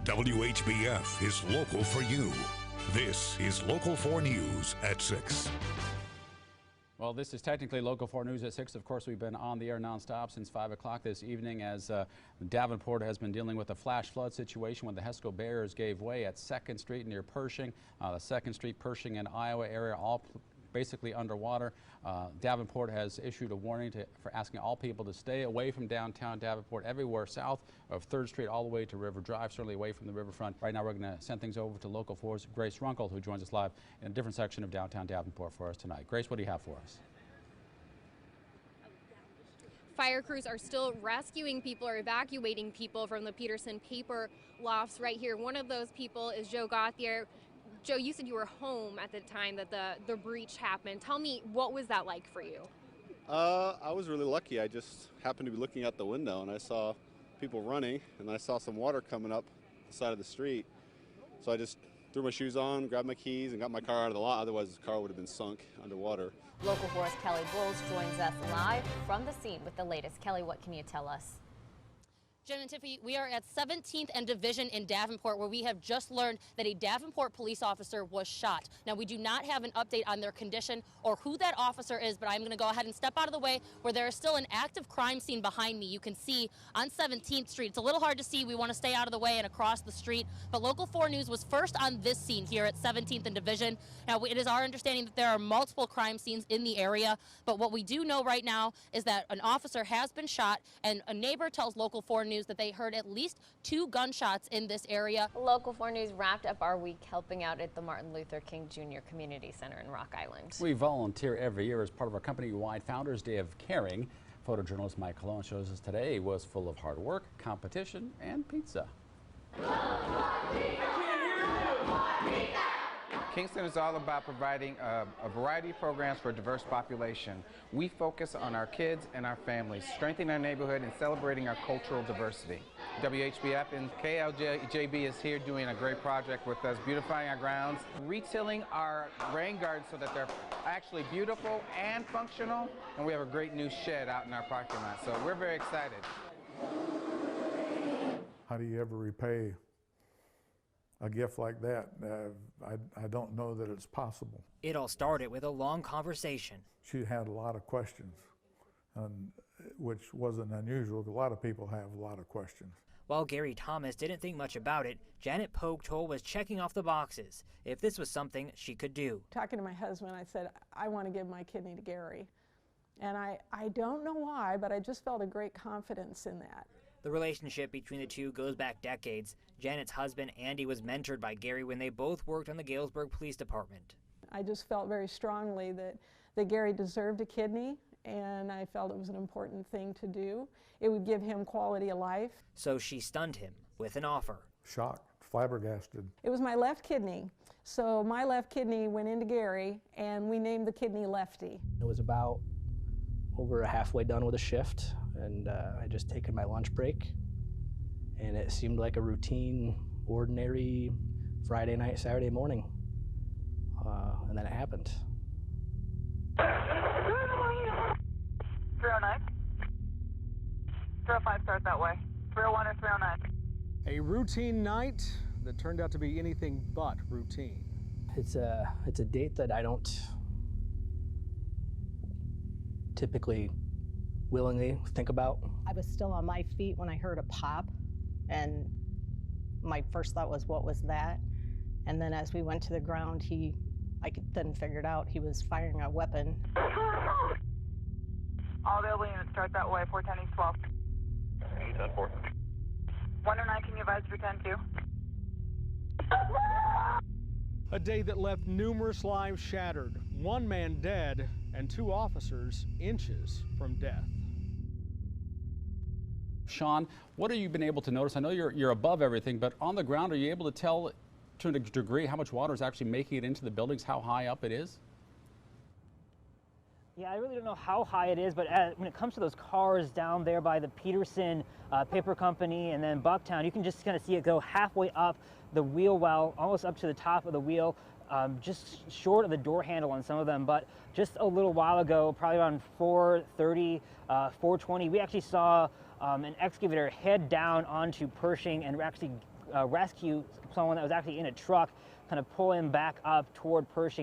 WHBF is local for you. This is Local 4 News at 6. Well, this is technically Local 4 News at 6. Of course, we've been on the air nonstop since 5 o'clock this evening as Davenport has been dealing with a flash flood situation when the HESCO barriers gave way at 2nd Street near Pershing. The 2nd Street, Pershing, and Iowa area all basically underwater. Davenport has issued a warning for asking all people to stay away from downtown Davenport everywhere south of 3rd Street all the way to River Drive, certainly away from the riverfront. Right now we're going to send things over to Local 4's Grace Runkle, who joins us live in a different section of downtown Davenport for us tonight. Grace, what do you have for us? Fire crews are still rescuing people or evacuating people from the Peterson paper lofts right here. One of those people is Joe Gauthier. Joe, you said you were home at the time that the breach happened. Tell me, what was that like for you? I was really lucky. I just happened to be looking out the window and I saw people running and I saw some water coming up the side of the street. So I just threw my shoes on, grabbed my keys, and got my car out of the lot. Otherwise, the car would have been sunk underwater. Local 4's Kelly Bowles joins us live from the scene with the latest. Kelly, what can you tell us? Jen and Tiffy, we are at 17th and Division in Davenport, where we have just learned that a Davenport police officer was shot. Now, we do not have an update on their condition or who that officer is, but I'm going to go ahead and step out of the way where there is still an active crime scene behind me. You can see on 17th Street. It's a little hard to see. We want to stay out of the way and across the street. But Local 4 News was first on this scene here at 17th and Division. Now, it is our understanding that there are multiple crime scenes in the area, but what we do know right now is that an officer has been shot, and a neighbor tells Local 4 News that they heard at least 2 gunshots in this area. Local 4 News wrapped up our week helping out at the Martin Luther King Jr. Community Center in Rock Island. We volunteer every year as part of our company-wide Founders Day of Caring. Photojournalist Mike Colon shows us today was full of hard work, competition, and pizza. Kingston is all about providing a variety of programs for a diverse population. We focus on our kids and our families, strengthening our neighborhood and celebrating our cultural diversity. WHBF and KLJB is here doing a great project with us, beautifying our grounds, retilling our rain gardens so that they're actually beautiful and functional, and we have a great new shed out in our parking lot, so we're very excited. How do you ever repay a gift like that? I don't know that it's possible. It all started with a long conversation. She had a lot of questions, which wasn't unusual. A lot of people have a lot of questions. While Gary Thomas didn't think much about it, Janet Pogtol was checking off the boxes if this was something she could do. Talking to my husband, I said, I want to give my kidney to Gary. And I don't know why, but I just felt a great confidence in that. The relationship between the two goes back decades. Janet's husband, Andy, was mentored by Gary when they both worked on the Galesburg Police Department. I just felt very strongly that Gary deserved a kidney, and I felt it was an important thing to do. It would give him quality of life. So she stunned him with an offer. Shocked, flabbergasted. It was my left kidney. So my left kidney went into Gary, and we named the kidney Lefty. It was about over halfway done with a shift, and I just taken my lunch break, and it seemed like a routine, ordinary Friday night, Saturday morning, and then it happened. 309. 305 start that way. 301 or 309. A routine night that turned out to be anything but routine. It's a date that I don't typically willingly think about. I was still on my feet when I heard a pop, and my first thought was, what was that? And then as we went to the ground, I then figured out he was firing a weapon. All available units start that way, 410 East 12. 810-4. 109, can you advise 310-2? A day that left numerous lives shattered, 1 man dead, and 2 officers inches from death. Sean, what have you been able to notice? I know you're above everything, but on the ground, are you able to tell to a degree how much water is actually making it into the buildings, how high up it is? Yeah, I really don't know how high it is, but when it comes to those cars down there by the Peterson Paper Company and then Bucktown, you can just kind of see it go halfway up the wheel well, almost up to the top of the wheel, just short of the door handle on some of them. But just a little while ago, probably around 4:30, 4:20, we actually saw an excavator head down onto Pershing and actually rescue someone that was actually in a truck, kind of pull him back up toward Pershing.